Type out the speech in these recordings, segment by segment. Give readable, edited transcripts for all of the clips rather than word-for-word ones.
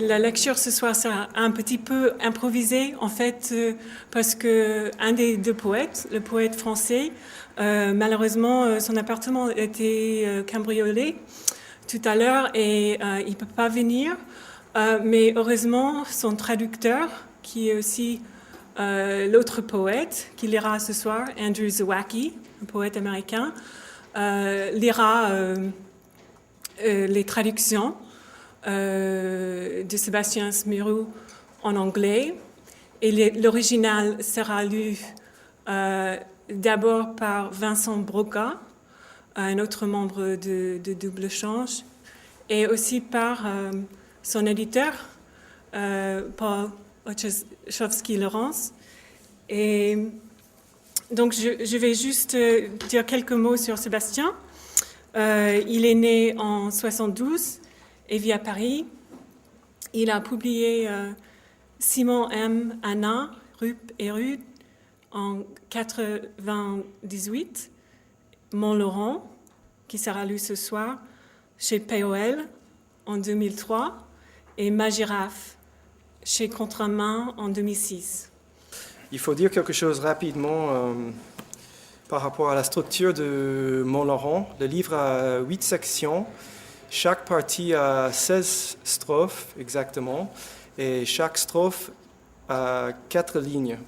La lecture ce soir sera un petit peu improvisée, en fait, parce que un des deux poètes, le poète français, malheureusement, son appartement a été cambriolé tout à l'heure et il ne peut pas venir. Mais heureusement, son traducteur, qui est aussi l'autre poète, qui lira ce soir, Andrew Zawacki, un poète américain, lira les traductions de Sébastien Smirou en anglais. Et l'original sera lu d'abord par Vincent Broca, un autre membre de Double Change, et aussi par son éditeur, Paul Ochowski-Laurence. Et donc je vais juste dire quelques mots sur Sébastien. Il est né en 72 et vit à Paris. Il a publié Simon M. Anna, Rup et Rude en 98, Mont-Laurent, qui sera lu ce soir, chez POL en 2003, et Ma Girafe, chez Contremain en 2006. Il faut dire quelque chose rapidement par rapport à la structure de Mont-Laurent. Le livre a 8 sections. Chaque partie a 16 strophes exactement, et chaque strophe a 4 lignes.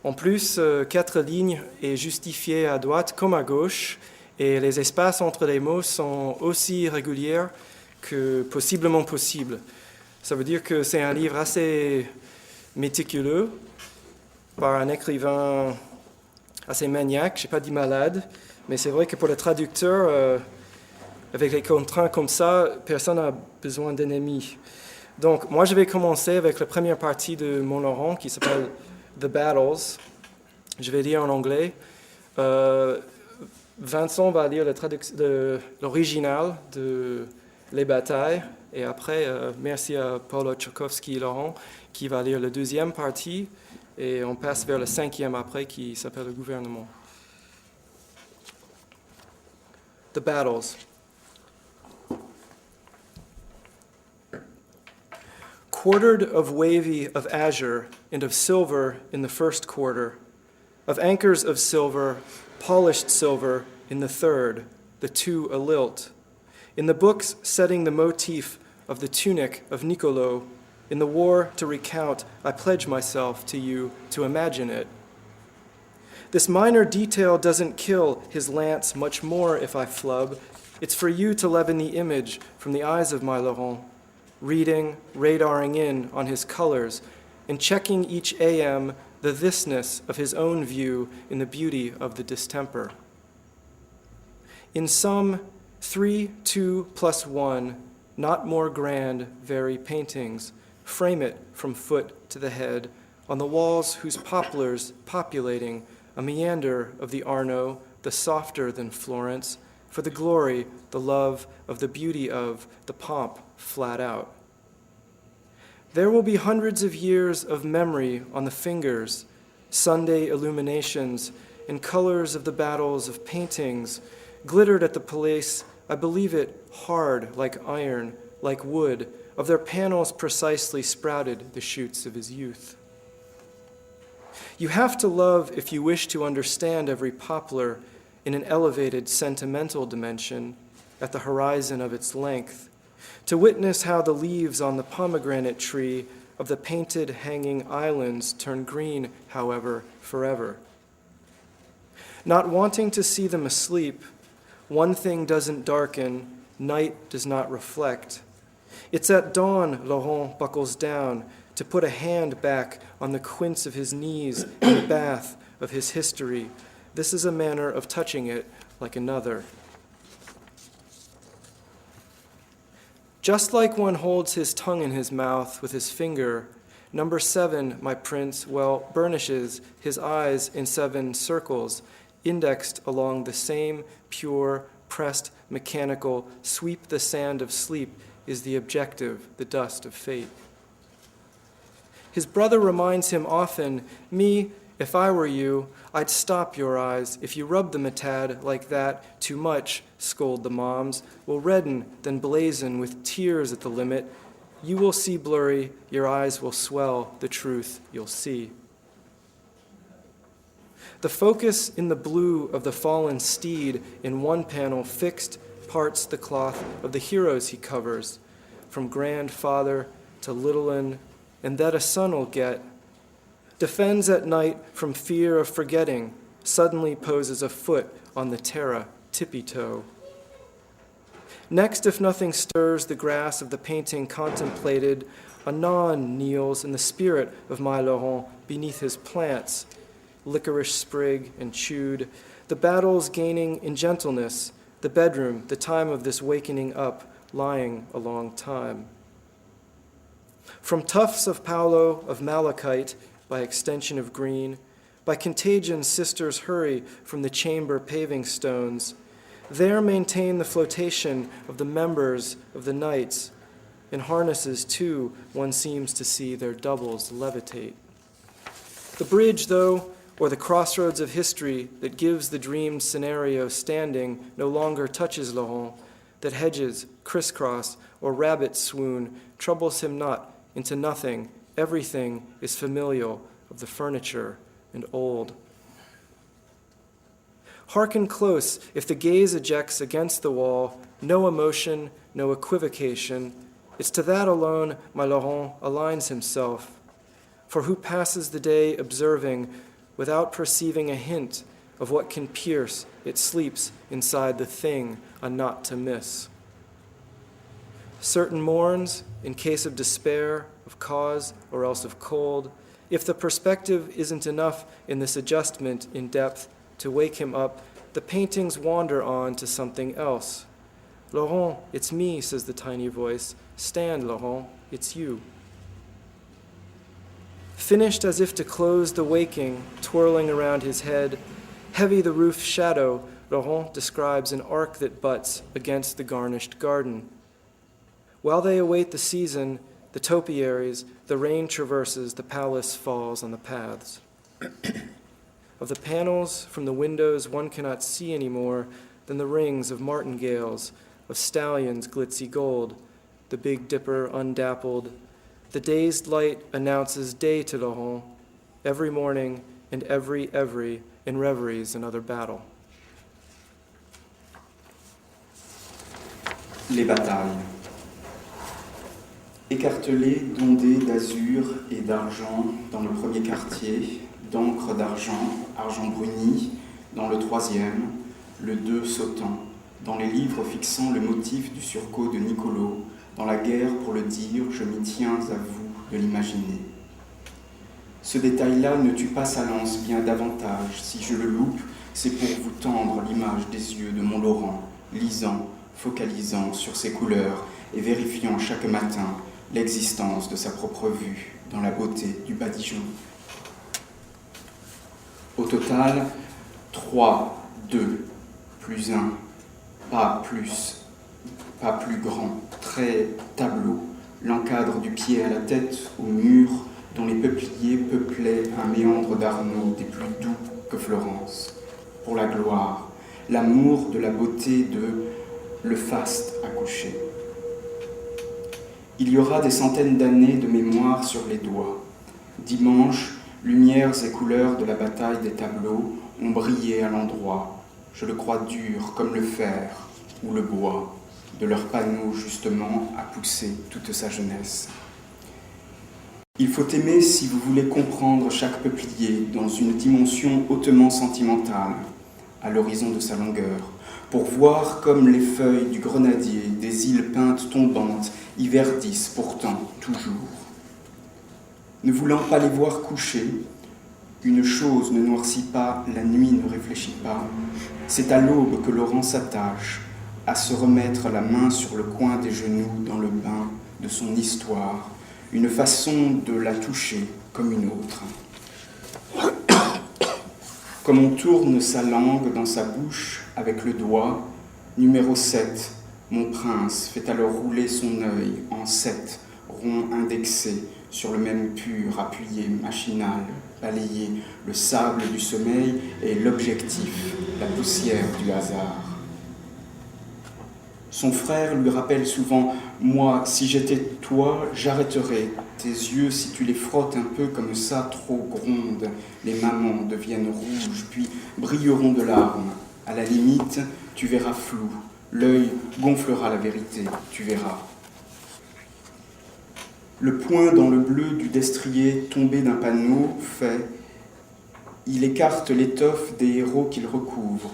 En plus, 4 lignes est justifiée à droite comme à gauche, et les espaces entre les mots sont aussi réguliers que possiblement possible. Ça veut dire que c'est un livre assez méticuleux par un écrivain assez maniaque, je n'ai pas dit malade, mais c'est vrai que pour le traducteur, avec les contraintes comme ça, personne n'a besoin d'ennemis. Donc, moi, je vais commencer avec la première partie de Mont-Laurent qui s'appelle The Battles. Je vais lire en anglais. Vincent va lire l'original de Les Batailles. Et après, merci à Paul Ochowski-Laurent qui va lire la deuxième partie. Et on passe vers le 5e après qui s'appelle Le Gouvernement. The Battles. Quartered of wavy of azure and of silver in the first quarter, of anchors of silver, polished silver in the third, the two a lilt. In the books setting the motif of the tunic of Nicolo, in the war to recount, I pledge myself to you to imagine it. This minor detail doesn't kill his lance much more if I flub. It's for you to leaven the image from the eyes of my Laurent, reading, radaring in on his colors, and checking each AM the thisness of his own view in the beauty of the distemper. In some 3, 2 + 1, not more grand, very paintings, frame it from foot to the head, on the walls whose poplars populating a meander of the Arno, the softer than Florence, for the glory, the love of the beauty of the pomp flat out. There will be hundreds of years of memory on the fingers, Sunday illuminations, and colors of the battles of paintings, glittered at the Palais, I believe it, hard like iron, like wood, of their panels precisely sprouted the shoots of his youth. You have to love if you wish to understand every poplar in an elevated sentimental dimension at the horizon of its length, to witness how the leaves on the pomegranate tree of the painted hanging islands turn green, however, forever. Not wanting to see them asleep, one thing doesn't darken, night does not reflect. It's at dawn Laurent buckles down to put a hand back on the quince of his knees in the bath of his history. This is a manner of touching it like another. Just like one holds his tongue in his mouth with his finger, number 7, my prince, well, burnishes his eyes in 7 circles, indexed along the same pure, pressed, mechanical, sweep the sand of sleep is the objective, the dust of fate. His brother reminds him often, me, if I were you, I'd stop your eyes. If you rub them a tad like that too much, scold the moms, will redden, then blazon with tears at the limit. You will see blurry, your eyes will swell, the truth you'll see. The focus in the blue of the fallen steed in one panel fixed parts the cloth of the heroes he covers, from grandfather to little-un, and that a son'll get. Defends at night from fear of forgetting, suddenly poses a foot on the terra, tippy-toe. Next, if nothing stirs the grass of the painting contemplated, anon kneels in the spirit of my Laurent beneath his plants, licorice sprig and chewed, the battles gaining in gentleness, the bedroom, the time of this wakening up, lying a long time. From tufts of paulo, of malachite, by extension of green, by contagion sisters hurry from the chamber paving stones. There maintain the flotation of the members of the knights. In harnesses, too, one seems to see their doubles levitate. The bridge, though, or the crossroads of history that gives the dreamed scenario standing, no longer touches Laurent, that hedges, crisscross, or rabbit swoon, troubles him not into nothing. Everything is familial of the furniture and old. Hearken close, if the gaze ejects against the wall, no emotion, no equivocation, it's to that alone my Laurent aligns himself. For who passes the day observing, without perceiving a hint of what can pierce, it sleeps inside the thing a not to miss. Certain morns, in case of despair, of cause, or else of cold, if the perspective isn't enough in this adjustment in depth to wake him up, the paintings wander on to something else. Laurent, it's me, says the tiny voice. Stand, Laurent, it's you. Finished as if to close the waking, twirling around his head, heavy the roof's shadow, Laurent describes an arc that butts against the garnished garden. While they await the season, the topiaries, the rain traverses, the palace falls on the paths. Of the panels from the windows one cannot see any more than the rings of martingales, of stallions glitzy gold, the Big Dipper undappled. The dazed light announces day to Laurent, every morning and every, in reveries another battle. Les batailles. Écartelées d'ondées d'azur et d'argent dans le premier quartier, d'encre d'argent, argent bruni dans le troisième, le 2 sautant, dans les livres fixant le motif du surcot de Nicolo, dans la guerre pour le dire, je m'y tiens à vous de l'imaginer. Ce détail-là ne tue pas sa lance bien davantage. Si je le loupe, c'est pour vous tendre l'image des yeux de mon Laurent, lisant, focalisant sur ses couleurs et vérifiant chaque matin l'existence de sa propre vue dans la beauté du badigeon. Au total, 3, 2, plus 1, pas plus, pas plus grand, très tableau, l'encadre du pied à la tête au mur dont les peupliers peuplaient un méandre d'Arnaud des plus doux que Florence. Pour la gloire, l'amour de la beauté de le faste à coucher. Il y aura des centaines d'années de mémoire sur les doigts. Dimanche, lumières et couleurs de la bataille des tableaux ont brillé à l'endroit. Je le crois dur comme le fer ou le bois. De leur panneau, justement, a poussé toute sa jeunesse. Il faut aimer si vous voulez comprendre chaque peuplier dans une dimension hautement sentimentale, à l'horizon de sa longueur, pour voir comme les feuilles du grenadier des îles peintes tombantes y verdissent pourtant toujours. Ne voulant pas les voir coucher, une chose ne noircit pas, la nuit ne réfléchit pas. C'est à l'aube que Laurent s'attache, à se remettre la main sur le coin des genoux dans le bain de son histoire, une façon de la toucher comme une autre. Comme on tourne sa langue dans sa bouche avec le doigt, numéro 7, mon prince fait alors rouler son œil en 7, rond indexé, sur le même pur, appuyé, machinal, balayé, le sable du sommeil et l'objectif, la poussière du hasard. Son frère lui rappelle souvent « Moi, si j'étais toi, j'arrêterais. Tes yeux, si tu les frottes un peu comme ça, trop grondent. Les mamans deviennent rouges, puis brilleront de larmes. À la limite, tu verras flou. L'œil gonflera la vérité, tu verras. » Le point dans le bleu du destrier tombé d'un panneau fait « Il écarte l'étoffe des héros qu'il recouvre,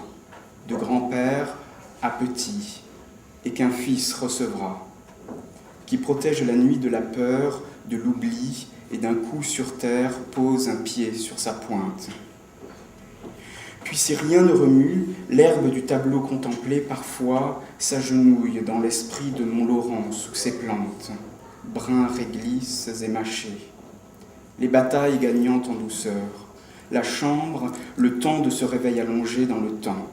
de grand-père à petit. » Et qu'un fils recevra, qui protège la nuit de la peur, de l'oubli, et d'un coup sur terre pose un pied sur sa pointe. Puis si rien ne remue, l'herbe du tableau contemplé parfois s'agenouille dans l'esprit de Mont-Laurent sous ses plantes, bruns réglisses et mâchés. Les batailles gagnant en douceur, la chambre, le temps de ce réveil allongé dans le temps.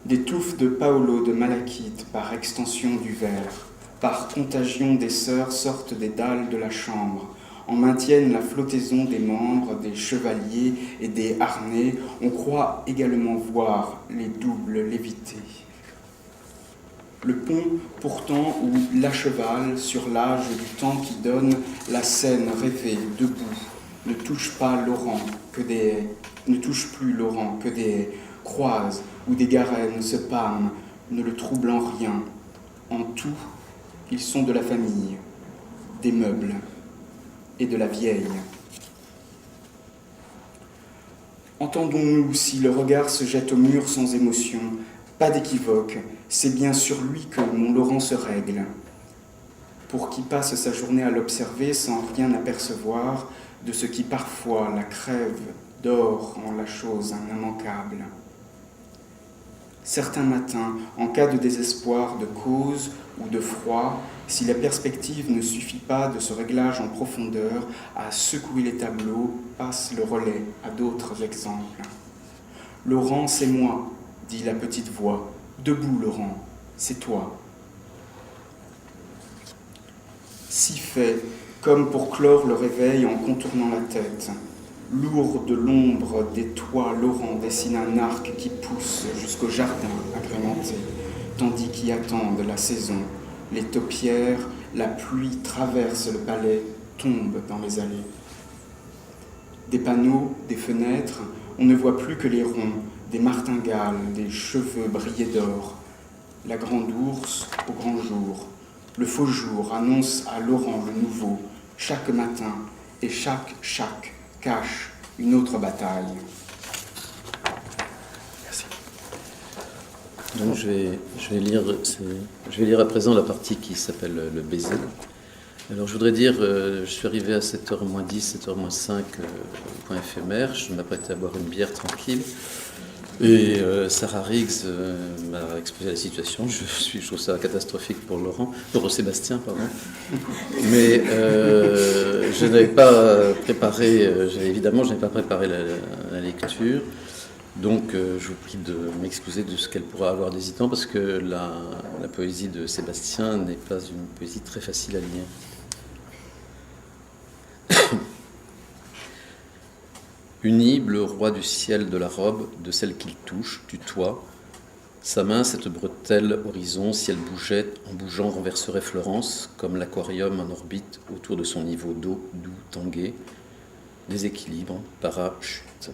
Des touffes de Paolo de malachite par extension du verre, par contagion des sœurs sortent des dalles de la chambre, en maintiennent la flottaison des membres, des chevaliers et des harnais. On croit également voir les doubles lévités. Le pont, pourtant, où l'acheval sur l'âge du temps qui donne la scène rêvée, debout, ne touche pas Laurent que des haies, ne touche plus Laurent que des haies, croise où des garennes se pâment, ne le troublant rien. En tout, ils sont de la famille, des meubles et de la vieille. Entendons-nous si le regard se jette au mur sans émotion, pas d'équivoque, c'est bien sur lui que Mont-Laurent se règle. Pour qui passe sa journée à l'observer sans rien apercevoir de ce qui parfois la crève d'or en la chose un immanquable. Certains matins, en cas de désespoir, de cause ou de froid, si la perspective ne suffit pas de ce réglage en profondeur, à secouer les tableaux, passe le relais à d'autres exemples. « Laurent, c'est moi », dit la petite voix. « Debout, Laurent, c'est toi. » Si fait, comme pour clore le réveil en contournant la tête. Lourd de l'ombre des toits, Laurent dessine un arc qui pousse jusqu'au jardin agrémenté, tandis qu'y attendent la saison. Les taupières, la pluie traverse le palais, tombe dans les allées. Des panneaux, des fenêtres, on ne voit plus que les ronds, des martingales, des cheveux brillés d'or. La grande ours au grand jour. Le faux jour annonce à Laurent le nouveau, chaque matin, et chaque cache une autre bataille. Merci. Donc je vais lire à présent la partie qui s'appelle le baiser. Alors je voudrais dire, je suis arrivé à 7h-10, 7h-5, point éphémère, je m'apprêtais à boire une bière tranquille. Et Sarah Riggs m'a exposé la situation. Je trouve ça catastrophique pour Sébastien, pardon. Mais je n'avais pas préparé, évidemment, je n'avais pas préparé la lecture. Donc je vous prie de m'excuser de ce qu'elle pourra avoir d'hésitant, parce que la poésie de Sébastien n'est pas une poésie très facile à lire. Unible, roi du ciel de la robe, de celle qu'il touche, du toit, sa main, cette bretelle horizon, si elle bougeait, en bougeant, renverserait Florence, comme l'aquarium en orbite autour de son niveau d'eau doux tangué. Déséquilibre, parachute.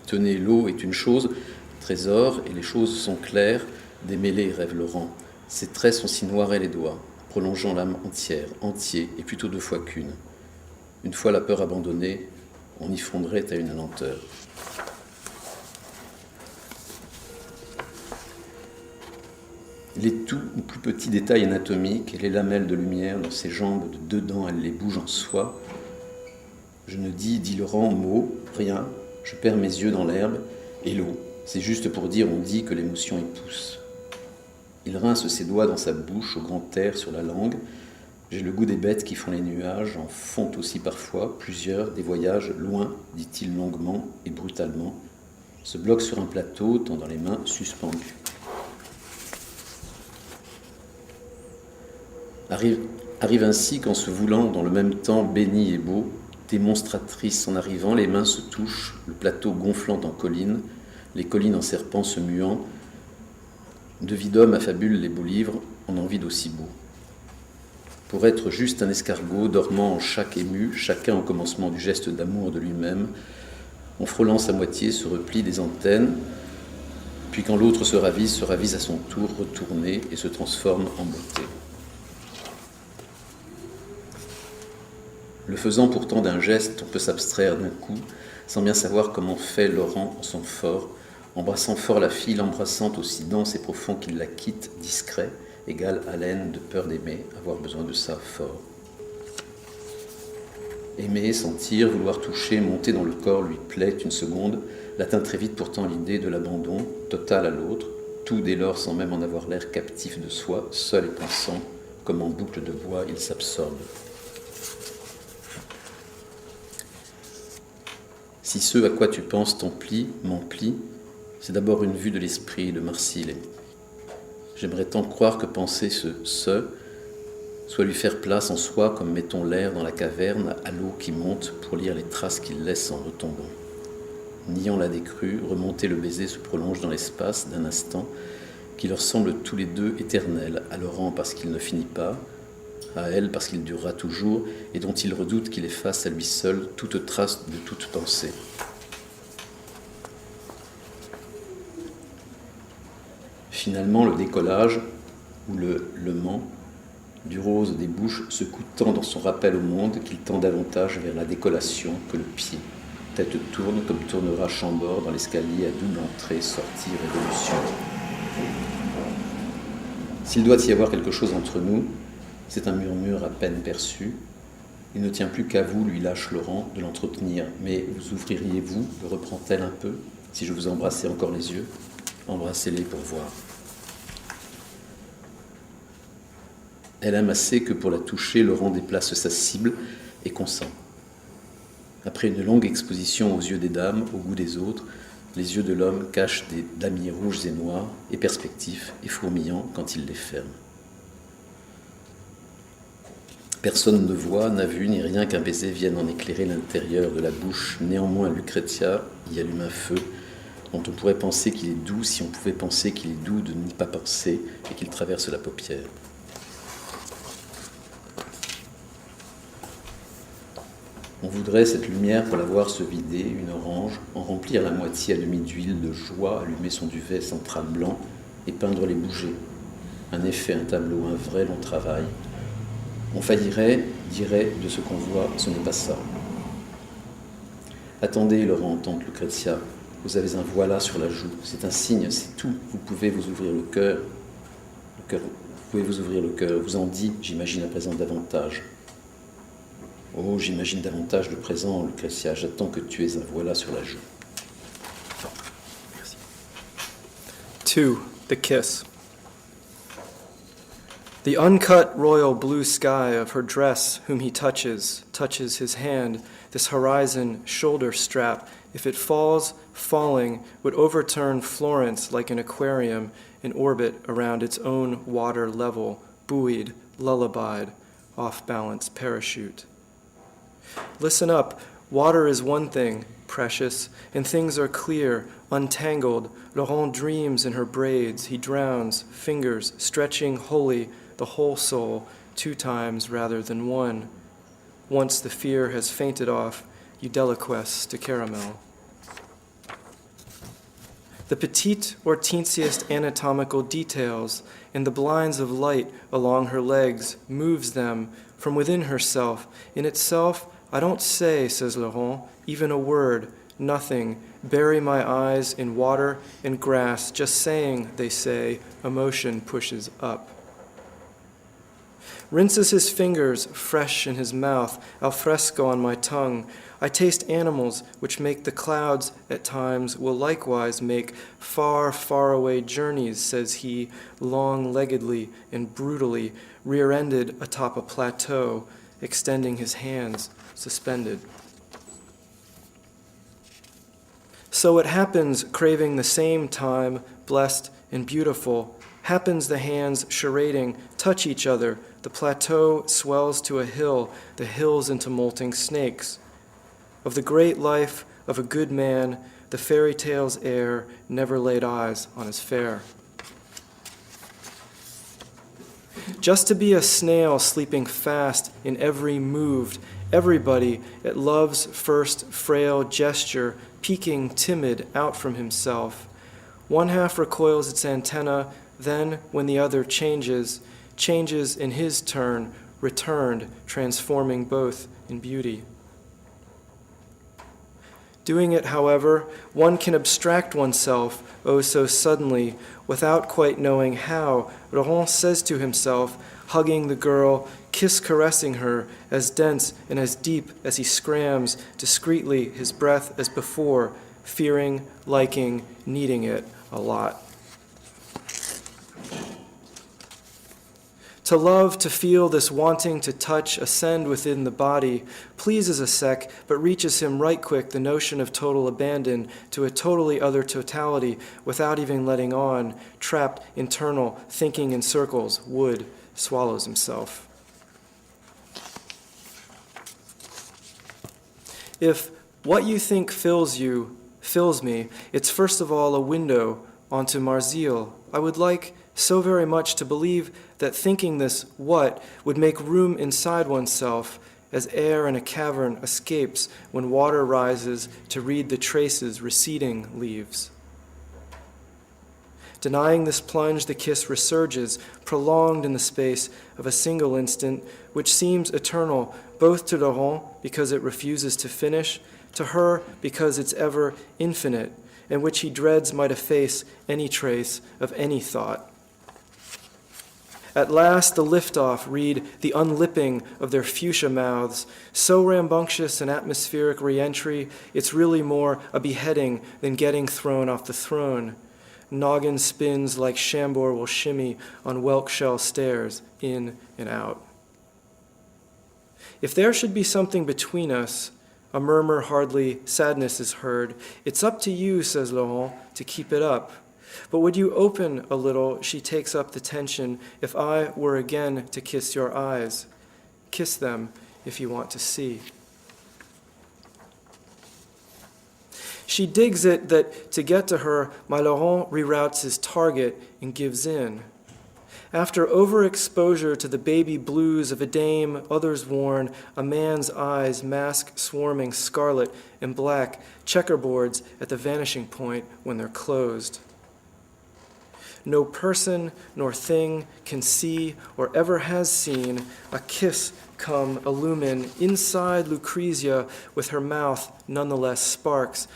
Tenez, l'eau est une chose, trésor, et les choses sont claires, démêlées, rêve Laurent. Ses traits sont si noirs les doigts, prolongeant l'âme entier, et plutôt 2 fois qu'une. Une fois la peur abandonnée, on y fondrait à une lenteur. Les tout ou plus petits détails anatomiques et les lamelles de lumière dans ses jambes de 2 dents, elle les bouge en soi. Je ne dis, dit Laurent, mot, rien, je perds mes yeux dans l'herbe, et l'eau, C'est juste pour dire, on dit que l'émotion y pousse. Il rince ses doigts dans sa bouche, au grand air sur la langue. J'ai le goût des bêtes qui font les nuages, en font aussi parfois, plusieurs, des voyages loin, dit-il longuement et brutalement, se bloque sur un plateau, tendant les mains suspendues. Arrive ainsi qu'en se voulant dans le même temps béni et beau, démonstratrice en arrivant, les mains se touchent, le plateau gonflant en collines, les collines en serpents se muant, de vide homme affabule les beaux livres, en envie d'aussi beau. Pour être juste un escargot, dormant en chaque ému, chacun au commencement du geste d'amour de lui-même, en frôlant sa moitié, se replie des antennes, puis quand l'autre se ravise à son tour, retourné et se transforme en beauté. Le faisant pourtant d'un geste, on peut s'abstraire d'un coup, sans bien savoir comment fait Laurent en son fort, embrassant fort la fille, l'embrassant aussi dense et profond qu'il la quitte, discret, égale haleine de peur d'aimer, avoir besoin de ça fort. Aimer, sentir, vouloir toucher, monter dans le corps lui plaît une seconde, l'atteint très vite pourtant l'idée de l'abandon, total à l'autre, tout dès lors sans même en avoir l'air captif de soi, seul et pensant, comme en boucle de bois, il s'absorbe. Si ce à quoi tu penses m'emplit, c'est d'abord une vue de l'esprit de Marcille. J'aimerais tant croire que penser ce soit lui faire place en soi comme mettons l'air dans la caverne à l'eau qui monte pour lire les traces qu'il laisse en retombant. Niant la décrue, remonter le baiser se prolonge dans l'espace d'un instant qui leur semble tous les deux éternel, à Laurent parce qu'il ne finit pas, à elle parce qu'il durera toujours et dont il redoute qu'il efface à lui seul toute trace de toute pensée. Finalement, le décollage, ou le lement, du rose des bouches secoue tant dans son rappel au monde qu'il tend davantage vers la décollation que le pied. Tête tourne comme tournera Chambord dans l'escalier à double entrée, sortie, révolution. S'il doit y avoir quelque chose entre nous, c'est un murmure à peine perçu. Il ne tient plus qu'à vous, lui lâche Laurent, de l'entretenir. Mais vous ouvririez-vous, le reprend-elle un peu, si je vous embrassais encore les yeux? Embrassez-les pour voir. Elle aime assez que pour la toucher, Laurent déplace sa cible et consent. Après une longue exposition aux yeux des dames, au goût des autres, les yeux de l'homme cachent des damiers rouges et noirs, et perspectifs et fourmillants quand il les ferme. Personne ne voit, n'a vu, ni rien qu'un baiser vienne en éclairer l'intérieur de la bouche. Néanmoins, Lucrezia y allume un feu dont on pourrait penser qu'il est doux si on pouvait penser qu'il est doux de n'y pas penser et qu'il traverse la paupière. On voudrait cette lumière pour la voir se vider, une orange, en remplir la moitié à demi d'huile, de joie, allumer son duvet central blanc et peindre les bougées. Un effet, un tableau, un vrai long travail. On faillirait, dirait de ce qu'on voit, ce n'est pas ça. Attendez, Laurent, tante Lucrezia, vous avez un voilà sur la joue, c'est un signe, c'est tout, vous pouvez vous ouvrir le cœur. Vous pouvez vous ouvrir le cœur, vous en dit, j'imagine à présent davantage. Oh, j'imagine davantage le présent, Lucrezia, j'attends que tu aies un voilà sur la joue. Merci. 2. The kiss. The uncut royal blue sky of her dress whom he touches his hand, this horizon shoulder strap, if it falls, falling, would overturn Florence like an aquarium in orbit around its own water level, buoyed, lullabied, off-balance parachute. Listen up, water is one thing, precious, and things are clear, untangled. Laurent dreams in her braids, he drowns, fingers stretching wholly, the whole soul, 2 times rather than 1. Once the fear has fainted off, you deliquesce to caramel. The petite or teensiest anatomical details in the blinds of light along her legs moves them from within herself. In itself, I don't say, says Laurent, even a word, nothing. Bury my eyes in water and grass. Just saying, they say, emotion pushes up. rinses his fingers fresh in his mouth, al fresco on my tongue. I taste animals which make the clouds at times will likewise make far, far away journeys, says he, long-leggedly and brutally, rear-ended atop a plateau, extending his hands suspended. So it happens, craving the same time, blessed and beautiful, happens the hands charading, touch each other, the plateau swells to a hill, the hills into molting snakes. Of the great life of a good man, the fairy tale's heir never laid eyes on his fair. Just to be a snail sleeping fast in every moved, everybody at love's first frail gesture, peeking timid out from himself. One half recoils its antenna, then, when the other changes in his turn, returned, transforming both in beauty. Doing it, however, one can abstract oneself, oh so suddenly, without quite knowing how. Laurent says to himself, hugging the girl, caressing her, as dense and as deep as he scrams discreetly his breath as before, fearing, liking, needing it a lot. To love, to feel this wanting to touch ascend within the body, pleases a sec, but reaches him right quick the notion of total abandon to a totally other totality without even letting on, trapped, internal, thinking in circles, wood, swallows himself. If what you think fills you, fills me, it's first of all a window onto Marzille. I would like so very much to believe that thinking this what would make room inside oneself as air in a cavern escapes when water rises to read the traces receding leaves. Denying this plunge, the kiss resurges, prolonged in the space of a single instant, which seems eternal, both to Laurent because it refuses to finish, to her because it's ever infinite, and which he dreads might efface any trace of any thought. At last the liftoff, read the unlipping of their fuchsia mouths. So rambunctious an atmospheric re-entry, it's really more a beheading than getting thrown off the throne. Noggin spins like Chambord will shimmy on whelk shell stairs, in and out. If there should be something between us, a murmur hardly sadness is heard. It's up to you, says Laurent, to keep it up. But would you open a little, she takes up the tension, if I were again to kiss your eyes? Kiss them if you want to see. She digs it that to get to her, my Laurent reroutes his target and gives in. After overexposure to the baby blues of a dame others worn, a man's eyes mask swarming scarlet and black checkerboards at the vanishing point when they're closed. No person nor thing can see or ever has seen a kiss come illumine inside Lucrezia with her mouth nonetheless sparks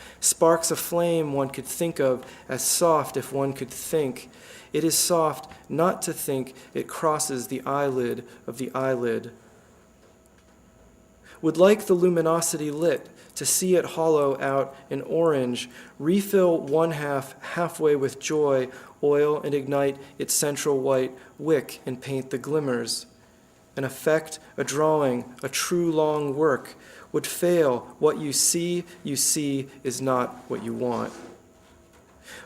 a flame one could think of as soft if one could think. It is soft not to think it crosses the eyelid of the eyelid. Would like the luminosity lit, to see it hollow out an orange, refill one half halfway with joy, oil and ignite its central white wick and paint the glimmers. An effect, a drawing, a true long work would fail. What you see is not what you want.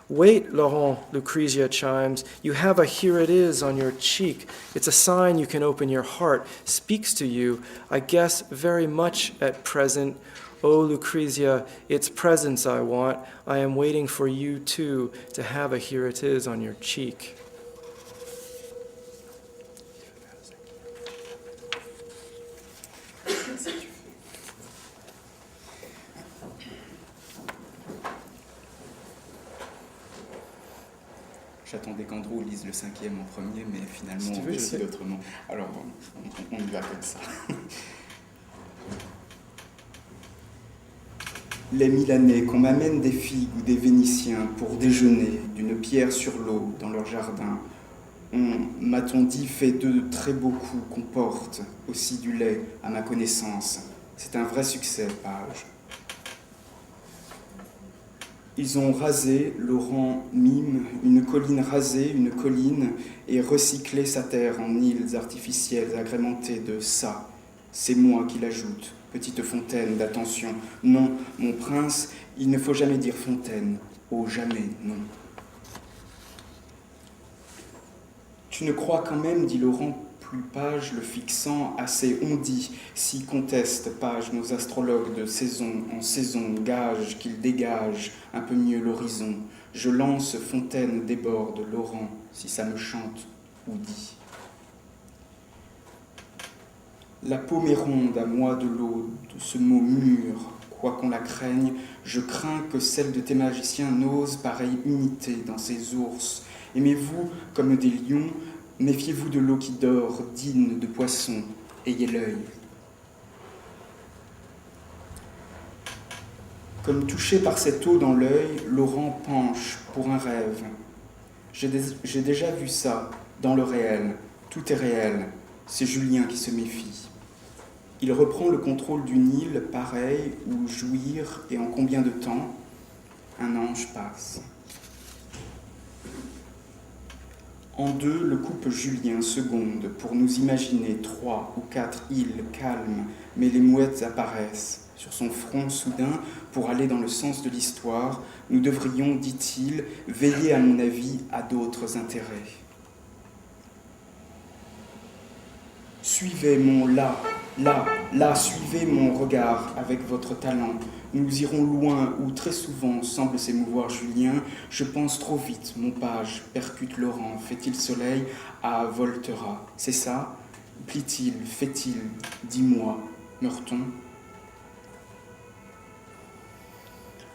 Wait, Laurent, Lucrezia chimes. You have a here it is on your cheek. It's a sign you can open your heart, speaks to you, I guess very much at present. Oh, Lucrezia, it's presence I want. I am waiting for you, too, to have a here it is on your cheek. J'attendais qu'Andrew lise le 5e en premier, mais finalement si tu veux, on décide autrement. Alors, on y va comme ça. Les Milanais, qu'on m'amène des figues ou des Vénitiens pour déjeuner d'une pierre sur l'eau dans leur jardin, m'a-t-on dit, fait de très beaux coups qu'on porte aussi du lait à ma connaissance. C'est un vrai succès, page. Ils ont rasé, Laurent mime, une colline rasée, une colline, et recyclé sa terre en îles artificielles agrémentées de ça. C'est moi qui l'ajoute, petite fontaine d'attention. Non, mon prince, il ne faut jamais dire fontaine. Oh, jamais, non. Tu ne crois quand même, dit Laurent, plus Page le fixant, assez on dit, si conteste Page nos astrologues de saison en saison, gage qu'ils dégagent un peu mieux l'horizon. Je lance fontaine déborde, Laurent, si ça me chante ou dit. La paume est ronde à moi de l'eau, de ce mot mûr, quoi qu'on la craigne, je crains que celle de tes magiciens n'ose pareille unité dans ces ours. Aimez-vous comme des lions, méfiez-vous de l'eau qui dort, digne de poissons, ayez l'œil. Comme touché par cette eau dans l'œil, Laurent penche pour un rêve. J'ai déjà vu ça, dans le réel, tout est réel, c'est Julien qui se méfie. Il reprend le contrôle d'une île pareille où jouir et en combien de temps un ange passe. En deux, le couple Julien seconde pour nous imaginer 3 ou 4 îles calmes, mais les mouettes apparaissent. Sur son front soudain, pour aller dans le sens de l'histoire, nous devrions, dit-il, veiller à mon avis à d'autres intérêts. Suivez mon là, suivez mon regard avec votre talent. Nous irons loin où très souvent semble s'émouvoir Julien. Je pense trop vite, mon page, percute Laurent. Fait-il soleil à Volterra? C'est ça? Plie-t-il? Fait-il? Dis-moi, meurt-on?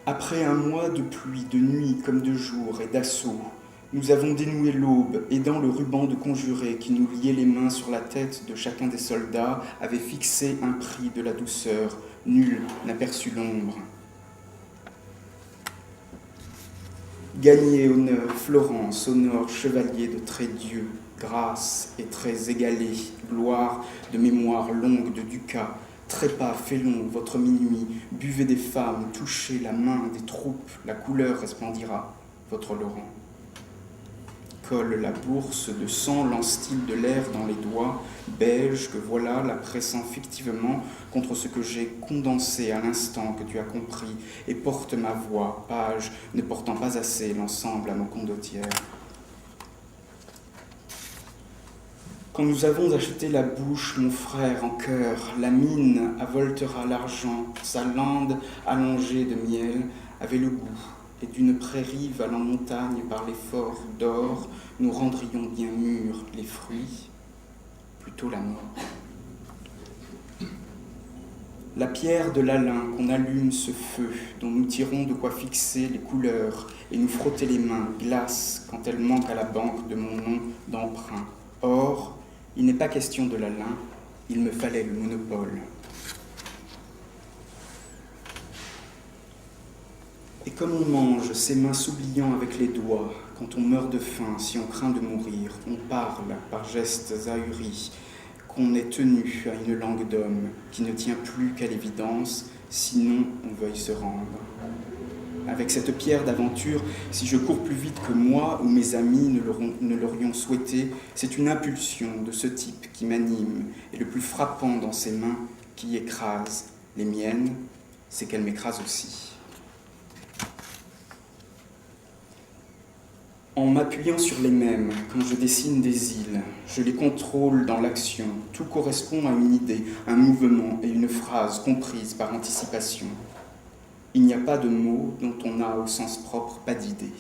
Après un mois de pluie, de nuit comme de jour et d'assaut, nous avons dénoué l'aube, aidant le ruban de conjuré qui nous liait les mains sur la tête de chacun des soldats, avait fixé un prix de la douceur. Nul n'aperçut l'ombre. Gagné au neuf, Florence, au nord, chevalier de très Dieu, grâce et très égalée, gloire de mémoire longue de ducat, trépas, félon, votre minuit, buvez des femmes, touchez la main des troupes, la couleur resplendira, votre Laurent. Colle la bourse de sang, lance-t-il de l'air dans les doigts, beige que voilà, la pressant fictivement contre ce que j'ai condensé à l'instant que tu as compris, et porte ma voix, page, ne portant pas assez l'ensemble à nos condottières. Quand nous avons acheté la bouche, mon frère, en cœur, la mine à Volterra l'argent, sa lande allongée de miel avait le goût. Et d'une prairie valant montagne par l'effort d'or, nous rendrions bien mûrs les fruits, plutôt la mort. La pierre de l'Alain, qu'on allume ce feu, dont nous tirons de quoi fixer les couleurs et nous frotter les mains, glace quand elle manque à la banque de mon nom d'emprunt. Or, il n'est pas question de l'Alain, il me fallait le monopole. Et comme on mange, ses mains s'oubliant avec les doigts, quand on meurt de faim, si on craint de mourir, on parle par gestes ahuris, qu'on est tenu à une langue d'homme qui ne tient plus qu'à l'évidence, sinon on veuille se rendre. Avec cette pierre d'aventure, si je cours plus vite que moi ou mes amis ne l'aurions souhaité, c'est une impulsion de ce type qui m'anime, et le plus frappant dans ses mains qui écrase les miennes, c'est qu'elle m'écrase aussi. En m'appuyant sur les mêmes, quand je dessine des îles, je les contrôle dans l'action. Tout correspond à une idée, un mouvement et une phrase comprise par anticipation. Il n'y a pas de mots dont on n'a au sens propre pas d'idée.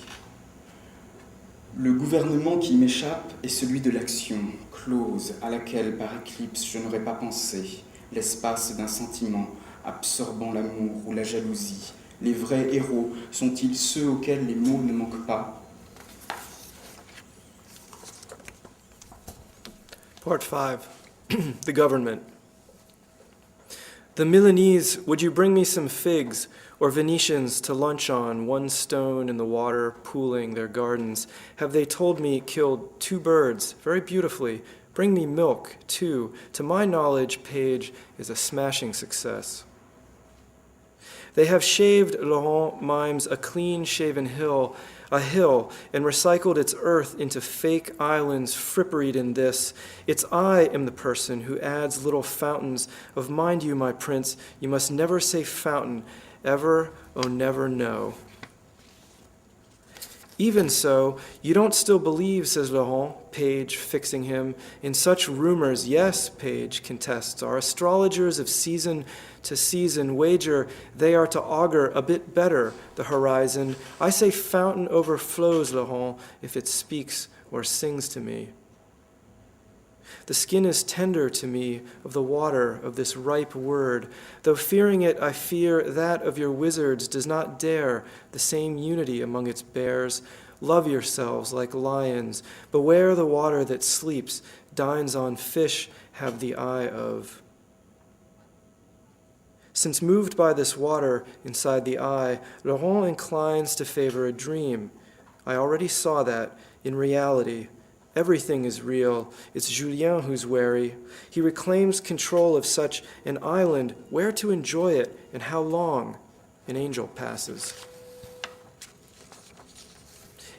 Le gouvernement qui m'échappe est celui de l'action, close, à laquelle par éclipse je n'aurais pas pensé, l'espace d'un sentiment, absorbant l'amour ou la jalousie. Les vrais héros sont-ils ceux auxquels les mots ne manquent pas ? Part 5, the government. The Milanese, would you bring me some figs, or Venetians to lunch on, one stone in the water, pooling their gardens? Have they told me killed 2 birds, very beautifully? Bring me milk, too. To my knowledge, Page is a smashing success. They have shaved, Laurent mimes, a clean-shaven hill, and recycled its earth into fake islands fripperied in this. It's I am the person who adds little fountains of, mind you, my prince, you must never say fountain, ever, oh never no. Even so, you don't still believe, says Laurent, Page fixing him, in such rumors. Yes, Page contests, our astrologers of season to season wager they are to augur a bit better the horizon. I say fountain overflows, Laurent, if it speaks or sings to me. The skin is tender to me of the water of this ripe word. Though fearing it, I fear that of your wizards does not dare the same unity among its bears. Love yourselves like lions. Beware the water that sleeps, dines on fish, have the eye of. Since moved by this water inside the eye, Laurent inclines to favor a dream. I already saw that in reality. Everything is real. It's Julien who's wary. He reclaims control of such an island, where to enjoy it and how long. An angel passes.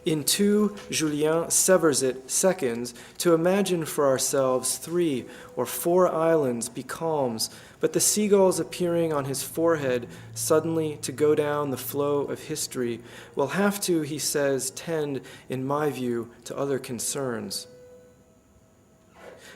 In 2, Julien severs it seconds to imagine for ourselves 3 or 4 islands becalms, but the seagulls appearing on his forehead suddenly to go down the flow of history will have to, he says, tend, in my view, to other concerns.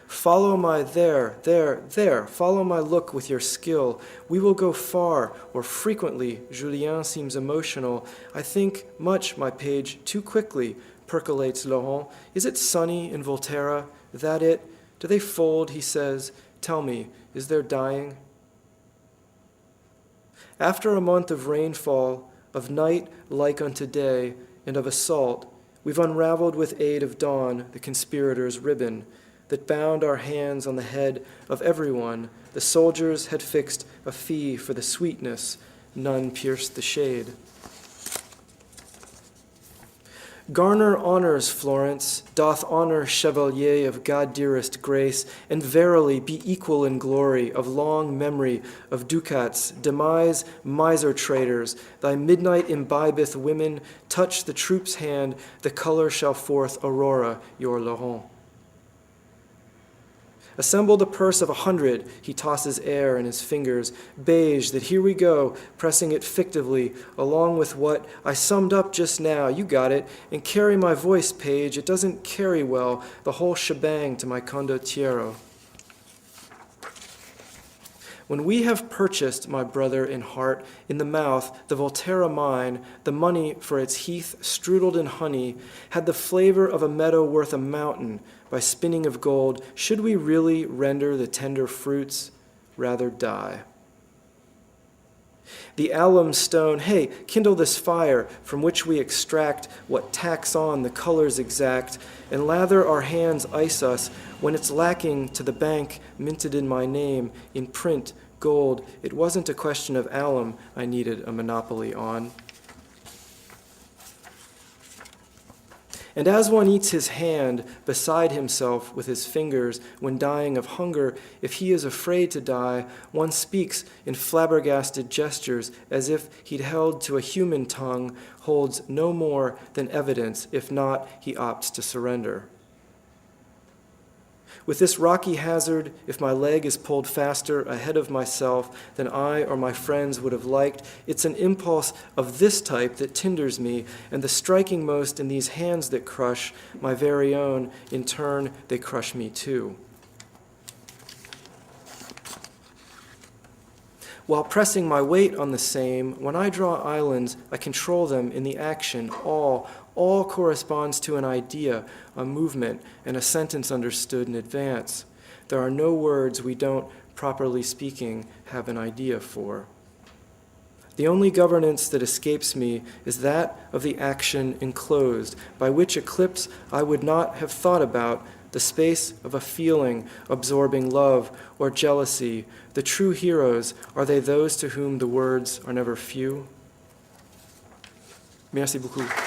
Follow my there, follow my look with your skill. We will go far, or frequently. Julien seems emotional. I think much, my Page, too quickly, percolates Laurent. Is it sunny in Volterra? That it? Do they fold, he says. Tell me, is there dying? After a month of rainfall, of night like unto day, and of assault, we've unraveled with aid of dawn the conspirators' ribbon that bound our hands on the head of everyone. The soldiers had fixed a fee for the sweetness, none pierced the shade. Garner honors Florence, doth honor Chevalier of God dearest grace, and verily be equal in glory of long memory of ducats, demise miser traders. Thy midnight imbibeth women, touch the troop's hand, the color shall forth aurora, your Laurent. Assemble the purse of 100, he tosses air in his fingers, beige, that here we go, pressing it fictively, along with what I summed up just now, you got it, and carry my voice, Page, it doesn't carry well, the whole shebang to my condottiero. When we have purchased, my brother in heart, in the mouth, the Volterra mine, the money for its heath strudelled in honey, had the flavor of a meadow worth a mountain, by spinning of gold, should we really render the tender fruits? Rather die. The alum stone, hey, kindle this fire, from which we extract what tacks on the colors exact, and lather our hands ice us, when it's lacking to the bank minted in my name, in print, gold. It wasn't a question of alum I needed a monopoly on. And as one eats his hand beside himself with his fingers when dying of hunger, if he is afraid to die, one speaks in flabbergasted gestures as if he'd held to a human tongue, holds no more than evidence. If not, he opts to surrender. With this rocky hazard, if my leg is pulled faster ahead of myself than I or my friends would have liked, it's an impulse of this type that tinders me, and the striking most in these hands that crush, my very own, in turn, they crush me too. While pressing my weight on the same, when I draw islands, I control them in the action, all corresponds to an idea, a movement, and a sentence understood in advance. There are no words we don't, properly speaking, have an idea for. The only governance that escapes me is that of the action enclosed, by which eclipse I would not have thought about, the space of a feeling absorbing love or jealousy. The true heroes, are they those to whom the words are never few? Merci beaucoup.